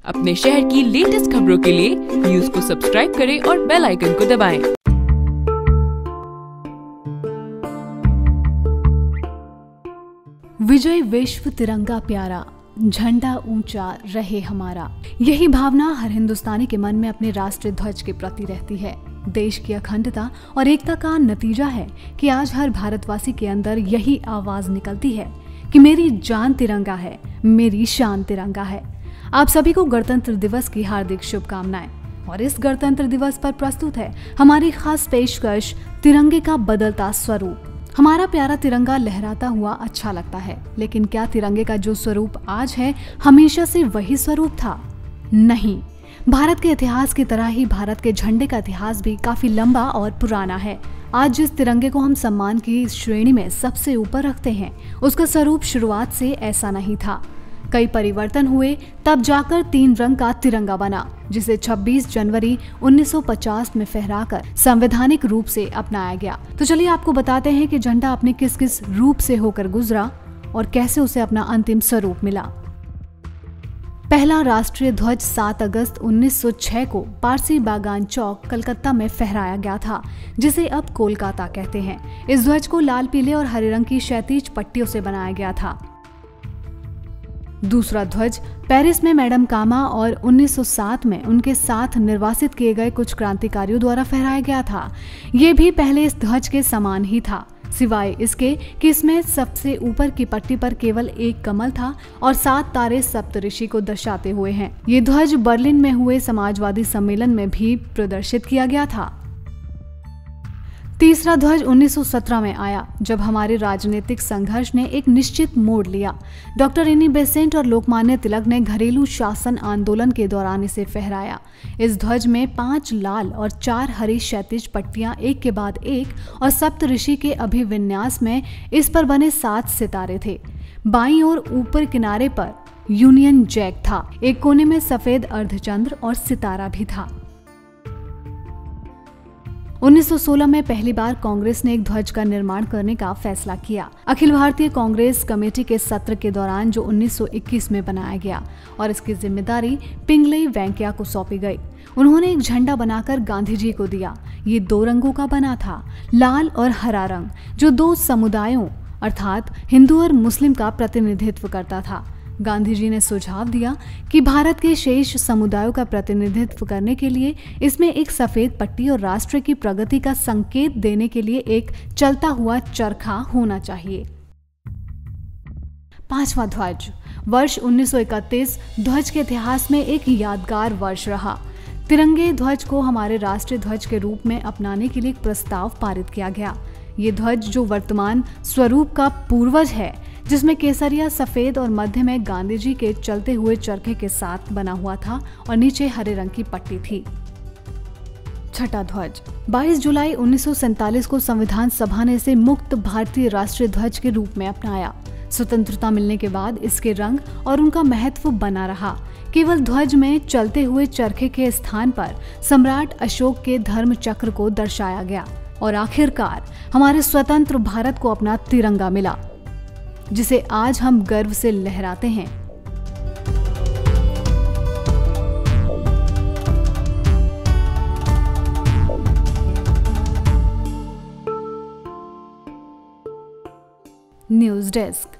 अपने शहर की लेटेस्ट खबरों के लिए न्यूज को सब्सक्राइब करें और बेल आइकन को दबाएं। विजय विश्व तिरंगा प्यारा, झंडा ऊंचा रहे हमारा। यही भावना हर हिंदुस्तानी के मन में अपने राष्ट्रीय ध्वज के प्रति रहती है। देश की अखंडता और एकता का नतीजा है कि आज हर भारतवासी के अंदर यही आवाज निकलती है कि मेरी जान तिरंगा है, मेरी शान तिरंगा है। आप सभी को गणतंत्र दिवस की हार्दिक शुभकामनाएं। और इस गणतंत्र दिवस पर प्रस्तुत है हमारी खास पेशकश, तिरंगे का बदलता स्वरूप। हमारा प्यारा तिरंगा लहराता हुआ अच्छा लगता है, लेकिन क्या तिरंगे का जो स्वरूप आज है हमेशा से वही स्वरूप था? नहीं। भारत के इतिहास की तरह ही भारत के झंडे का इतिहास भी काफी लंबा और पुराना है। आज जिस तिरंगे को हम सम्मान की श्रेणी में सबसे ऊपर रखते हैं, उसका स्वरूप शुरुआत से ऐसा नहीं था। कई परिवर्तन हुए, तब जाकर 3 रंग का तिरंगा बना, जिसे 26 जनवरी 1950 में फहराकर संवैधानिक रूप से अपनाया गया। तो चलिए आपको बताते हैं कि झंडा अपने किस किस रूप से होकर गुजरा और कैसे उसे अपना अंतिम स्वरूप मिला। पहला राष्ट्रीय ध्वज 7 अगस्त 1906 को पारसी बागान चौक, कलकत्ता में फहराया गया था, जिसे अब कोलकाता कहते हैं। इस ध्वज को लाल, पीले और हरे रंग की क्षैतिज पट्टियों से बनाया गया था। दूसरा ध्वज पेरिस में मैडम कामा और 1907 में उनके साथ निर्वासित किए गए कुछ क्रांतिकारियों द्वारा फहराया गया था। ये भी पहले इस ध्वज के समान ही था, सिवाय इसके कि इसमें सबसे ऊपर की पट्टी पर केवल एक कमल था और 7 तारे सप्तऋषि को दर्शाते हुए हैं। ये ध्वज बर्लिन में हुए समाजवादी सम्मेलन में भी प्रदर्शित किया गया था। तीसरा ध्वज 1917 में आया, जब हमारे राजनीतिक संघर्ष ने एक निश्चित मोड़ लिया। डॉक्टर एनी बेसेंट और लोकमान्य तिलक ने घरेलू शासन आंदोलन के दौरान इसे फहराया। इस ध्वज में 5 लाल और 4 हरी क्षैतिज पट्टियां एक के बाद एक और सप्तऋषि के अभिविन्यास में इस पर बने 7 सितारे थे। बाईं ओर ऊपर किनारे पर यूनियन जैक था। एक कोने में सफेद अर्धचंद्र और सितारा भी था। 1916 में पहली बार कांग्रेस ने एक ध्वज का निर्माण करने का फैसला किया। अखिल भारतीय कांग्रेस कमेटी के सत्र के दौरान, जो 1921 में बनाया गया, और इसकी जिम्मेदारी पिंगलई वेंकैया को सौंपी गई। उन्होंने एक झंडा बनाकर गांधी जी को दिया। ये 2 रंगों का बना था, लाल और हरा रंग, जो 2 समुदायों अर्थात हिंदू और मुस्लिम का प्रतिनिधित्व करता था। गांधी जी ने सुझाव दिया कि भारत के शेष समुदायों का प्रतिनिधित्व करने के लिए इसमें एक सफेद पट्टी और राष्ट्र की प्रगति का संकेत देने के लिए एक चलता हुआ चरखा होना चाहिए। 5वां ध्वज वर्ष 1931 ध्वज के इतिहास में एक यादगार वर्ष रहा। तिरंगे ध्वज को हमारे राष्ट्रीय ध्वज के रूप में अपनाने के लिए एक प्रस्ताव पारित किया गया। ये ध्वज, जो वर्तमान स्वरूप का पूर्वज है, जिसमें केसरिया सफेद और मध्य में गांधी जी के चलते हुए चरखे के साथ बना हुआ था और नीचे हरे रंग की पट्टी थी। छठा ध्वज 22 जुलाई 1947 को संविधान सभा ने इसे मुक्त भारतीय राष्ट्रीय ध्वज के रूप में अपनाया। स्वतंत्रता मिलने के बाद इसके रंग और उनका महत्व बना रहा। केवल ध्वज में चलते हुए चरखे के स्थान पर सम्राट अशोक के धर्म चक्र को दर्शाया गया और आखिरकार हमारे स्वतंत्र भारत को अपना तिरंगा मिला, जिसे आज हम गर्व से लहराते हैं। News desk.